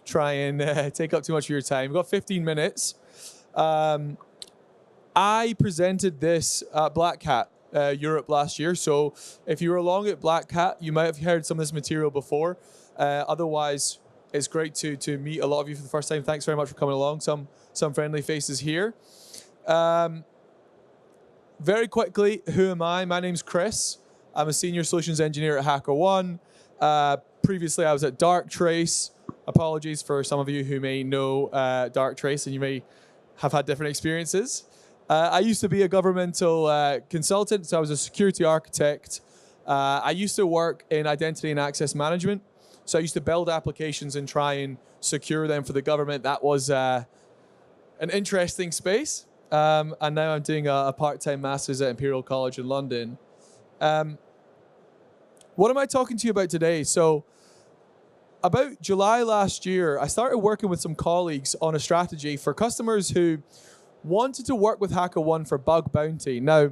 try and take up too much of your time. We've got 15 minutes. I presented this at Black Hat Europe last year. So if you were along at Black Hat, you might have heard some of this material before. Otherwise, it's great to meet a lot of you for the first time. Thanks very much for coming along. Some friendly faces here. Very quickly, who am I? My name's Chris. I'm a senior solutions engineer at HackerOne. Previously, I was at Darktrace. Apologies for some of you who may know Darktrace and you may have had different experiences. I used to be a governmental consultant, so I was a security architect. I used to work in identity and access management. So I used to build applications and try and secure them for the government. That was an interesting space. And now I'm doing a part-time master's at Imperial College in London. What am I talking to you about today? So about July last year, I started working with some colleagues on a strategy for customers who wanted to work with HackerOne for bug bounty. Now,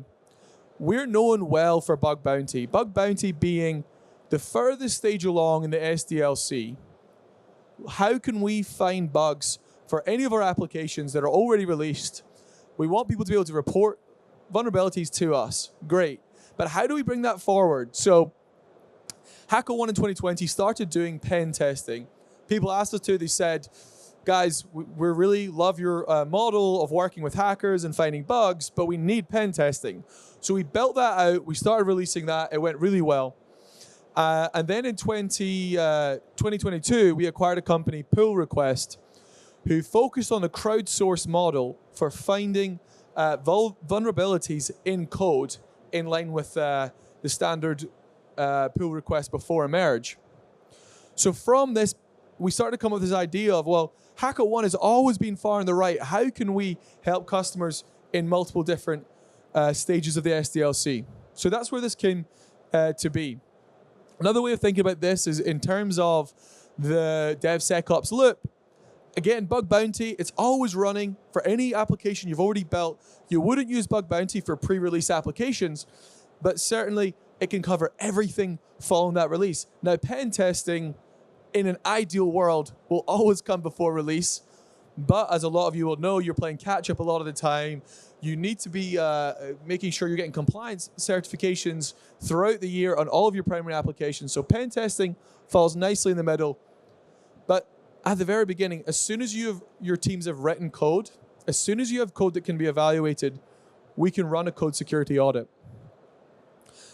we're known well for bug bounty. Bug bounty being the furthest stage along in the SDLC. How can we find bugs for any of our applications that are already released? We want people to be able to report vulnerabilities to us. Great. But how do we bring that forward? So HackerOne in 2020 started doing pen testing. People asked us to. They said, guys, we really love your model of working with hackers and finding bugs, but we need pen testing. So we built that out. We started releasing that. It went really well. And then in 2022, we acquired a company, Pull Request, who focused on a crowdsourced model for finding vulnerabilities in code in line with the standard pull request before a merge. So from this, we started to come up with this idea of, well, HackerOne has always been far on the right. How can we help customers in multiple different stages of the SDLC? So that's where this came to be. Another way of thinking about this is in terms of the DevSecOps loop. Again, bug bounty, it's always running for any application you've already built. You wouldn't use bug bounty for pre-release applications, but certainly it can cover everything following that release. Now, pen testing in an ideal world will always come before release, but as a lot of you will know, you're playing catch up a lot of the time. You need to be making sure you're getting compliance certifications throughout the year on all of your primary applications. So pen testing falls nicely in the middle. But at the very beginning, as soon as your teams have written code, as soon as you have code that can be evaluated, we can run a code security audit.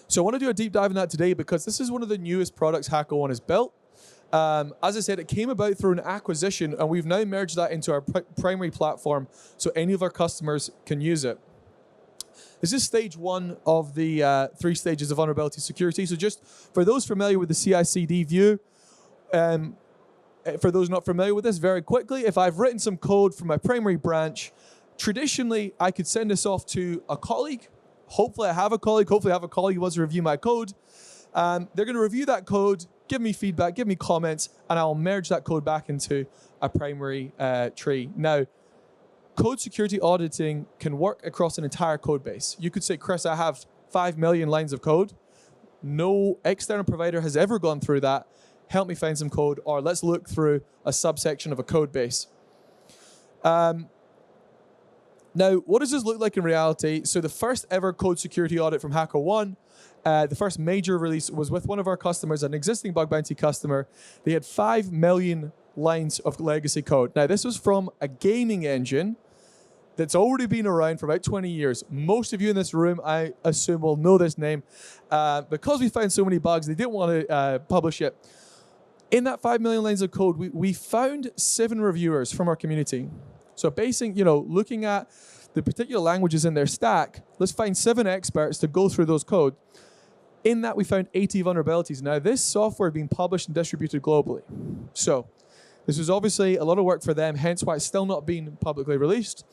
So I want to do a deep dive in that today because this is one of the newest products HackerOne has built. As I said, it came about through an acquisition, and we've now merged that into our primary platform so any of our customers can use it. This is stage one of the 3 stages of vulnerability security. So just for those familiar with the CI/CD view, for those not familiar with this, very quickly, if I've written some code for my primary branch, traditionally, I could send this off to a colleague. Hopefully, I have a colleague. Hopefully, I have a colleague who wants to review my code. They're going to review that code, give me feedback, give me comments, and I'll merge that code back into a primary tree. Now, code security auditing can work across an entire code base. You could say, Chris, I have 5 million lines of code. No external provider has ever gone through that. Help me find some code, or let's look through a subsection of a code base. Now, what does this look like in reality? So the first ever code security audit from HackerOne, the first major release was with one of our customers, an existing bug bounty customer. They had 5 million lines of legacy code. Now, this was from a gaming engine that's already been around for about 20 years. Most of you in this room, I assume, will know this name. Because we found so many bugs, they didn't want to publish it. In that 5 million lines of code, we found 7 reviewers from our community. So looking at the particular languages in their stack, let's find 7 experts to go through those code. In that, we found 80 vulnerabilities. Now, this software had been published and distributed globally. So this was obviously a lot of work for them, hence why it's still not been publicly released.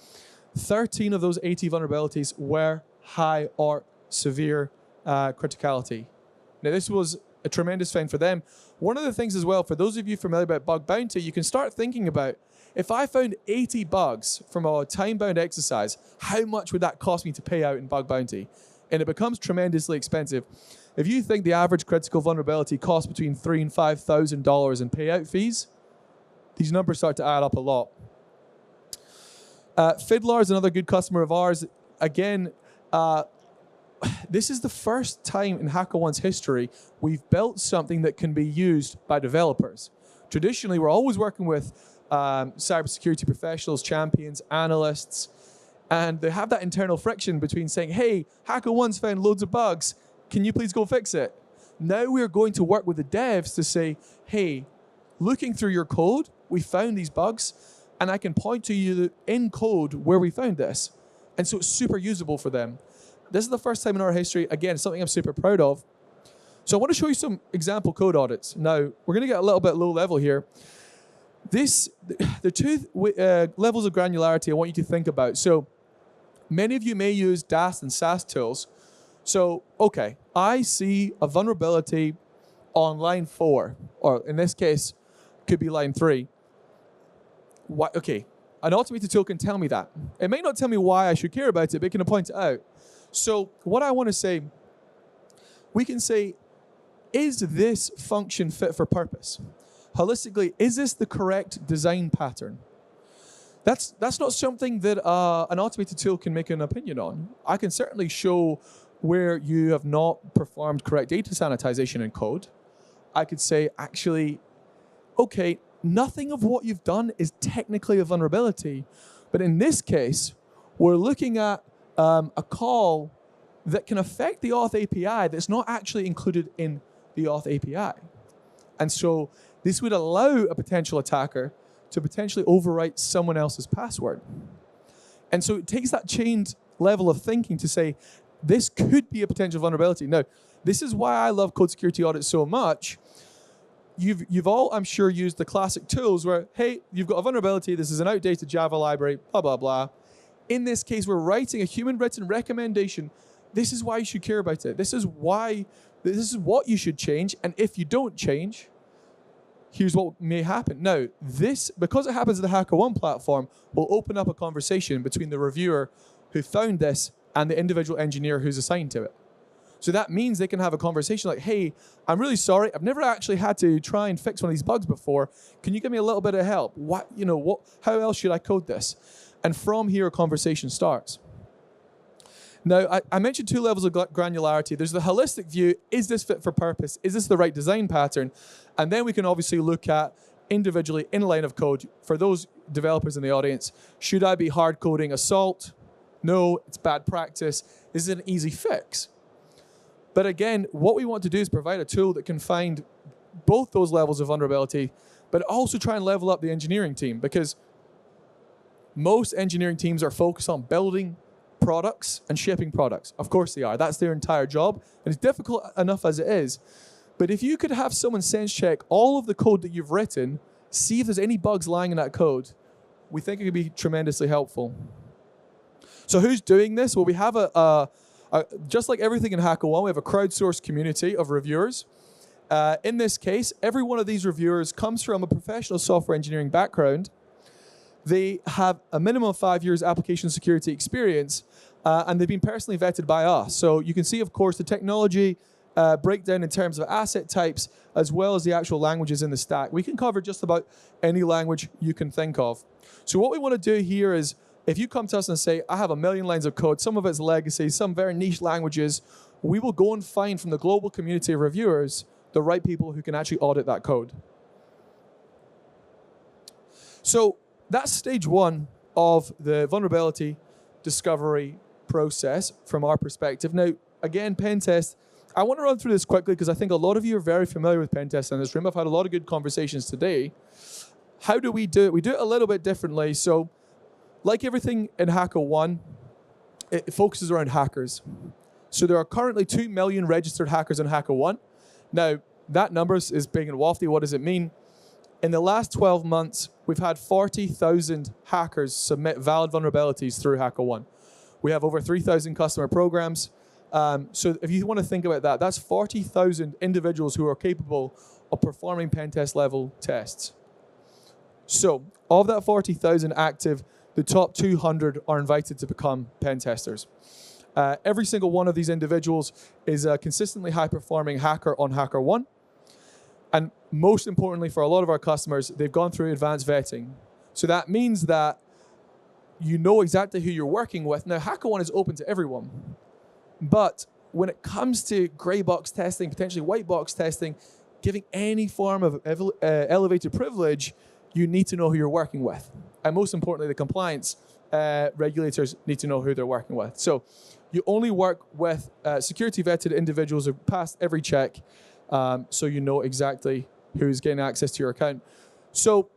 13 of those 80 vulnerabilities were high or severe criticality. Now, this was a tremendous find for them. One of the things as well, for those of you familiar about bug bounty, you can start thinking about, if I found 80 bugs from a time-bound exercise, how much would that cost me to pay out in bug bounty? And it becomes tremendously expensive. If you think the average critical vulnerability costs between $3,000 and $5,000 in payout fees, these numbers start to add up a lot. Fiddler is another good customer of ours. Again, this is the first time in HackerOne's history we've built something that can be used by developers. Traditionally, we're always working with cybersecurity professionals, champions, analysts, and they have that internal friction between saying, hey, HackerOne's found loads of bugs. Can you please go fix it? Now we're going to work with the devs to say, hey, looking through your code, we found these bugs, and I can point to you in code where we found this. And so it's super usable for them. This is the first time in our history, again, something I'm super proud of. So I want to show you some example code audits. Now, we're going to get a little bit low level here. The two levels of granularity I want you to think about. So many of you may use DAST and SAST tools. So, okay, I see a vulnerability on line 4, or in this case, could be line 3. Why, okay, an automated tool can tell me that. It may not tell me why I should care about it, but it can point it out. So what I want to say, we can say, is this function fit for purpose? Holistically, is this the correct design pattern? That's not something that an automated tool can make an opinion on. I can certainly show where you have not performed correct data sanitization in code. I could say, actually, okay, nothing of what you've done is technically a vulnerability. But in this case, we're looking at a call that can affect the auth API that's not actually included in the auth API. And so this would allow a potential attacker to potentially overwrite someone else's password. And so it takes that chained level of thinking to say, this could be a potential vulnerability. Now, this is why I love code security audits so much. You've all, I'm sure, used the classic tools where, hey, you've got a vulnerability, this is an outdated Java library, blah, blah, blah. In this case, we're writing a human-written recommendation. This is why you should care about it. This is what you should change, and if you don't change, here's what may happen. Now, this, because it happens in the HackerOne platform, will open up a conversation between the reviewer who found this and the individual engineer who's assigned to it. So that means they can have a conversation like, hey, I'm really sorry. I've never actually had to try and fix one of these bugs before. Can you give me a little bit of help? How else should I code this? And from here, a conversation starts. Now, I mentioned two levels of granularity. There's the holistic view. Is this fit for purpose? Is this the right design pattern? And then we can obviously look at individually in a line of code. For those developers in the audience, should I be hard coding assault? No, it's bad practice. Is it an easy fix? But again, what we want to do is provide a tool that can find both those levels of vulnerability, but also try and level up the engineering team, because most engineering teams are focused on building products and shipping products. Of course they are. That's their entire job. And it's difficult enough as it is. But if you could have someone sense check all of the code that you've written, see if there's any bugs lying in that code, we think it could be tremendously helpful. So who's doing this? Well, we have just like everything in HackerOne, we have a crowdsourced community of reviewers. In this case, every one of these reviewers comes from a professional software engineering background. They have a minimum of 5 years application security experience, and they've been personally vetted by us. So you can see, of course, the technology breakdown in terms of asset types, as well as the actual languages in the stack. We can cover just about any language you can think of. So what we want to do here is, if you come to us and say, I have 1 million lines of code, some of it's legacy, some very niche languages, we will go and find from the global community of reviewers the right people who can actually audit that code. So that's stage one of the vulnerability discovery process from our perspective. Now, again, pen test, I want to run through this quickly because I think a lot of you are very familiar with pen test in this room. I've had a lot of good conversations today. How do we do it? We do it a little bit differently. So, like everything in HackerOne, it focuses around hackers. So there are currently 2 million registered hackers in HackerOne. Now, that number is big and lofty. What does it mean? In the last 12 months, we've had 40,000 hackers submit valid vulnerabilities through HackerOne. We have over 3,000 customer programs. So if you want to think about that, that's 40,000 individuals who are capable of performing pen test level tests. So of that 40,000 active, the top 200 are invited to become pen testers. Every single one of these individuals is a consistently high-performing hacker on HackerOne. And most importantly, for a lot of our customers, they've gone through advanced vetting. So that means that you know exactly who you're working with. Now, HackerOne is open to everyone. But when it comes to gray box testing, potentially white box testing, giving any form of elevated privilege, you need to know who you're working with. And most importantly, the compliance regulators need to know who they're working with. So you only work with security vetted individuals who passed every check, so you know exactly who's getting access to your account. So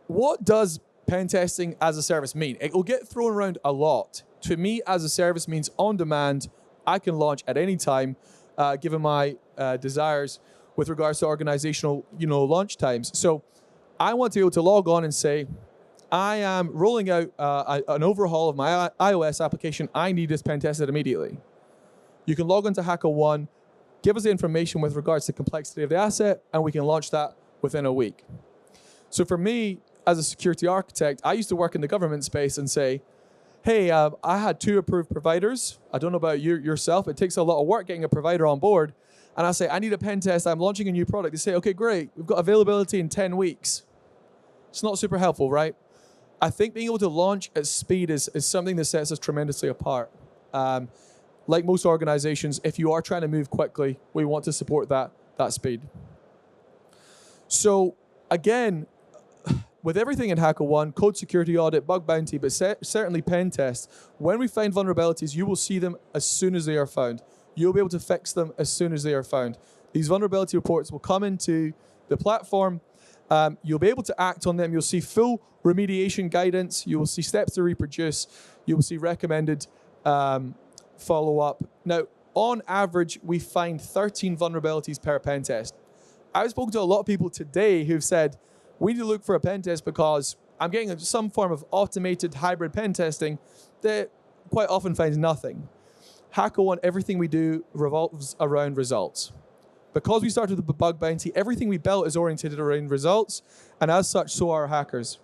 what does pen testing as a service mean? It will get thrown around a lot. To me, as a service means on demand. I can launch at any time, given my desires with regards to organizational, launch times. So I want to be able to log on and say, I am rolling out an overhaul of my iOS application. I need this pen tested immediately. You can log into HackerOne, give us the information with regards to complexity of the asset, and we can launch that within a week. So for me, as a security architect, I used to work in the government space and say, hey, I had 2 approved providers. I don't know about yourself. It takes a lot of work getting a provider on board. And I say, I need a pen test. I'm launching a new product. They say, okay, great. We've got availability in 10 weeks. It's not super helpful, right? I think being able to launch at speed is something that sets us tremendously apart. Like most organizations, if you are trying to move quickly, we want to support that speed. So again, with everything in HackerOne, code security audit, bug bounty, but certainly pen test, when we find vulnerabilities, you will see them as soon as they are found. You'll be able to fix them as soon as they are found. These vulnerability reports will come into the platform. You'll be able to act on them. You'll see full remediation guidance. You will see steps to reproduce. You will see recommended follow-up. Now, on average, we find 13 vulnerabilities per pen test. I've spoken to a lot of people today who've said, we need to look for a pen test because I'm getting some form of automated hybrid pen testing that quite often finds nothing. HackerOne, everything we do revolves around results. Because we started with the bug bounty, everything we built is oriented around results, and as such, so are hackers.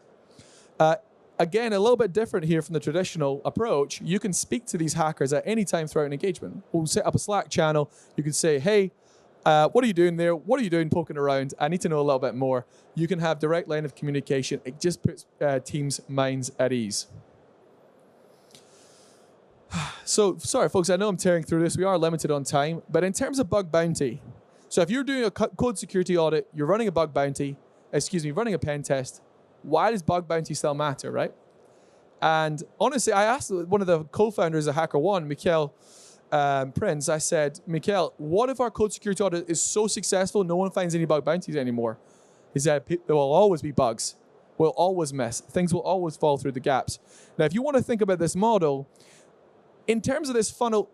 Again, a little bit different here from the traditional approach. You can speak to these hackers at any time throughout an engagement. We'll set up a Slack channel. You can say, hey, what are you doing there? What are you doing poking around? I need to know a little bit more. You can have direct line of communication. It just puts teams' minds at ease. So, sorry, folks, I know I'm tearing through this. We are limited on time. But in terms of bug bounty, so if you're doing a code security audit, you're running a bug bounty, running a pen test, why does bug bounty still matter, right? And honestly, I asked one of the co-founders of HackerOne, Mikhail Prince, I said, Mikhail, what if our code security audit is so successful no one finds any bug bounties anymore? He said, there will always be bugs. We'll always miss. Things will always fall through the gaps. Now, if you want to think about this model, in terms of this funnel,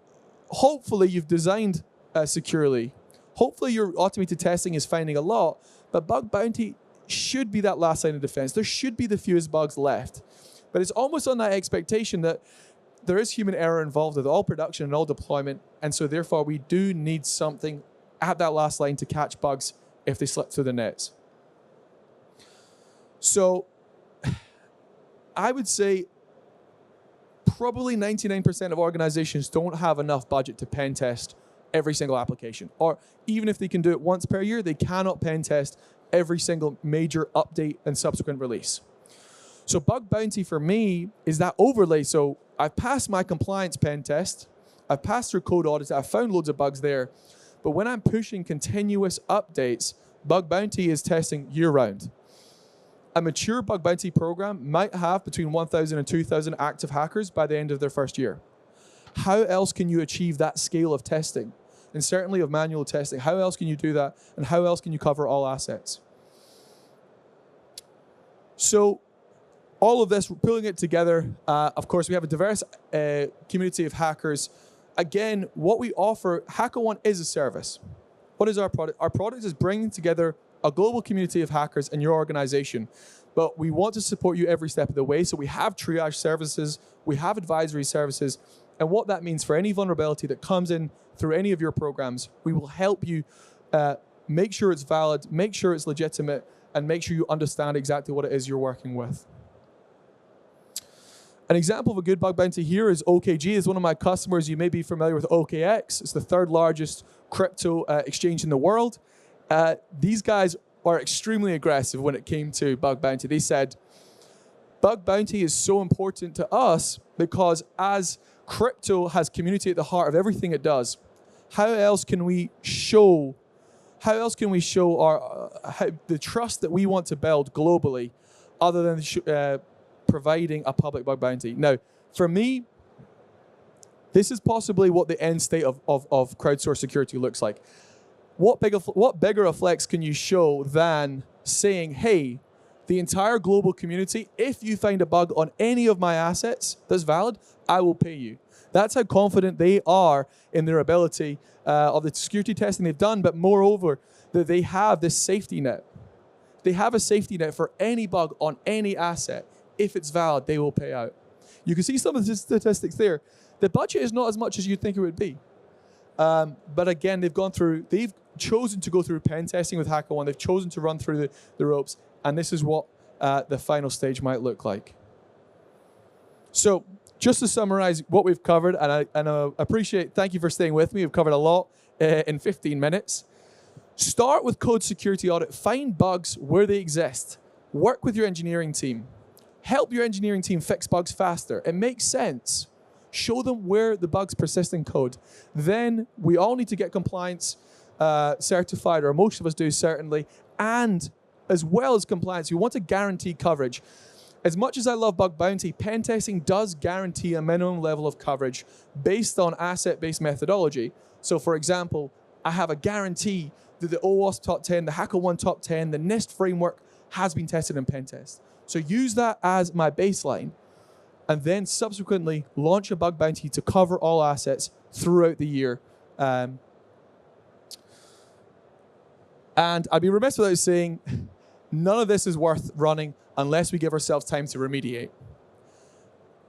hopefully you've designed securely. Hopefully your automated testing is finding a lot, but bug bounty should be that last line of defense. There should be the fewest bugs left. But it's almost on that expectation that there is human error involved with all production and all deployment, and so therefore we do need something at that last line to catch bugs if they slip through the nets. So I would say probably 99% of organizations don't have enough budget to pen test every single application. Or even if they can do it once per year, they cannot pen test every single major update and subsequent release. So bug bounty for me is that overlay. So I've passed my compliance pen test. I've passed through code audits. I've found loads of bugs there. But when I'm pushing continuous updates, bug bounty is testing year round. A mature bug bounty program might have between 1,000 and 2,000 active hackers by the end of their first year. How else can you achieve that scale of testing? And certainly of manual testing. How else can you do that? And how else can you cover all assets? So all of this, we're pulling it together. Of course, we have a diverse community of hackers. Again, what we offer, HackerOne is a service. What is our product? Our product is bringing together a global community of hackers in your organization. But we want to support you every step of the way. So we have triage services, we have advisory services, and what that means for any vulnerability that comes in through any of your programs, we will help you make sure it's valid, make sure it's legitimate, and make sure you understand exactly what it is you're working with. An example of a good bug bounty here is OKG. Is one of my customers. You may be familiar with OKX. It's the third largest crypto exchange in the world. these guys are extremely aggressive when it came to bug bounty. They said, bug bounty is so important to us because as crypto has community at the heart of everything it does, how else can we show the trust that we want to build globally other than providing a public bug bounty? Now, for me, this is possibly what the end state of crowdsourced security looks like. What bigger a flex can you show than saying, hey, the entire global community, if you find a bug on any of my assets that's valid, I will pay you. That's how confident they are in their ability of the security testing they've done, but moreover, that they have this safety net. They have a safety net for any bug on any asset. If it's valid, they will pay out. You can see some of the statistics there. The budget is not as much as you'd think it would be. But again, they've chosen to go through pen testing with HackerOne. They've chosen to run through the ropes. And this is what the final stage might look like. So just to summarize what we've covered, and I appreciate, thank you for staying with me. We've covered a lot in 15 minutes. Start with code security audit. Find bugs where they exist. Work with your engineering team. Help your engineering team fix bugs faster. It makes sense. Show them where the bugs persist in code. Then we all need to get compliance certified, or most of us do certainly, and as well as compliance, you want to guarantee coverage. As much as I love bug bounty, pen testing does guarantee a minimum level of coverage based on asset-based methodology. So for example, I have a guarantee that the OWASP top 10, the HackerOne top 10, the NIST framework has been tested in pen test. So use that as my baseline, and then subsequently launch a bug bounty to cover all assets throughout the year. And I'd be remiss without saying, none of this is worth running unless we give ourselves time to remediate.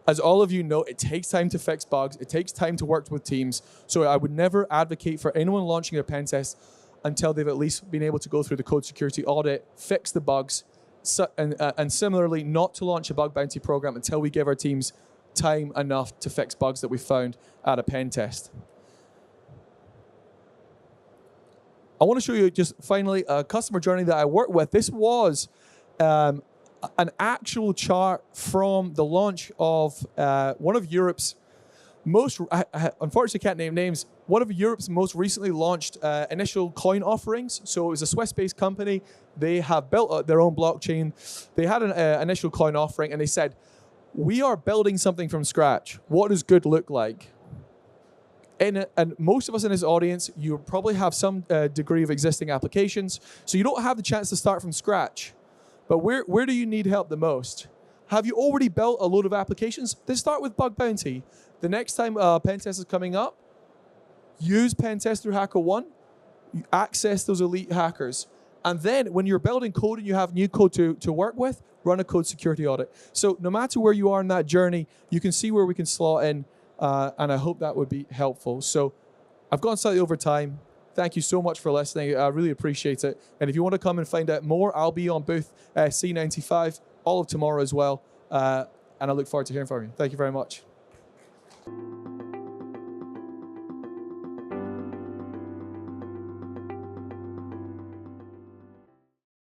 As all of you know, it takes time to fix bugs. It takes time to work with teams. So I would never advocate for anyone launching a pen test until they've at least been able to go through the code security audit, fix the bugs, and similarly, not to launch a bug bounty program until we give our teams time enough to fix bugs that we found at a pen test. I want to show you just finally a customer journey that I work with. This was an actual chart from the launch of one of Europe's most, I unfortunately can't name names, one of Europe's most recently launched initial coin offerings. So it was a Swiss-based company. They have built their own blockchain. They had an initial coin offering, and they said, we are building something from scratch. What does good look like? And most of us in this audience, you probably have some degree of existing applications, so you don't have the chance to start from scratch. But where do you need help the most? Have you already built a load of applications? Then start with bug bounty. The next time pen test is coming up, use pen test through HackerOne, you access those elite hackers. And then when you're building code and you have new code to work with, run a code security audit. So no matter where you are in that journey, you can see where we can slot in. And I hope that would be helpful. So I've gone slightly over time. Thank you so much for listening. I really appreciate it. And if you want to come and find out more, I'll be on booth C95 all of tomorrow as well. And I look forward to hearing from you. Thank you very much.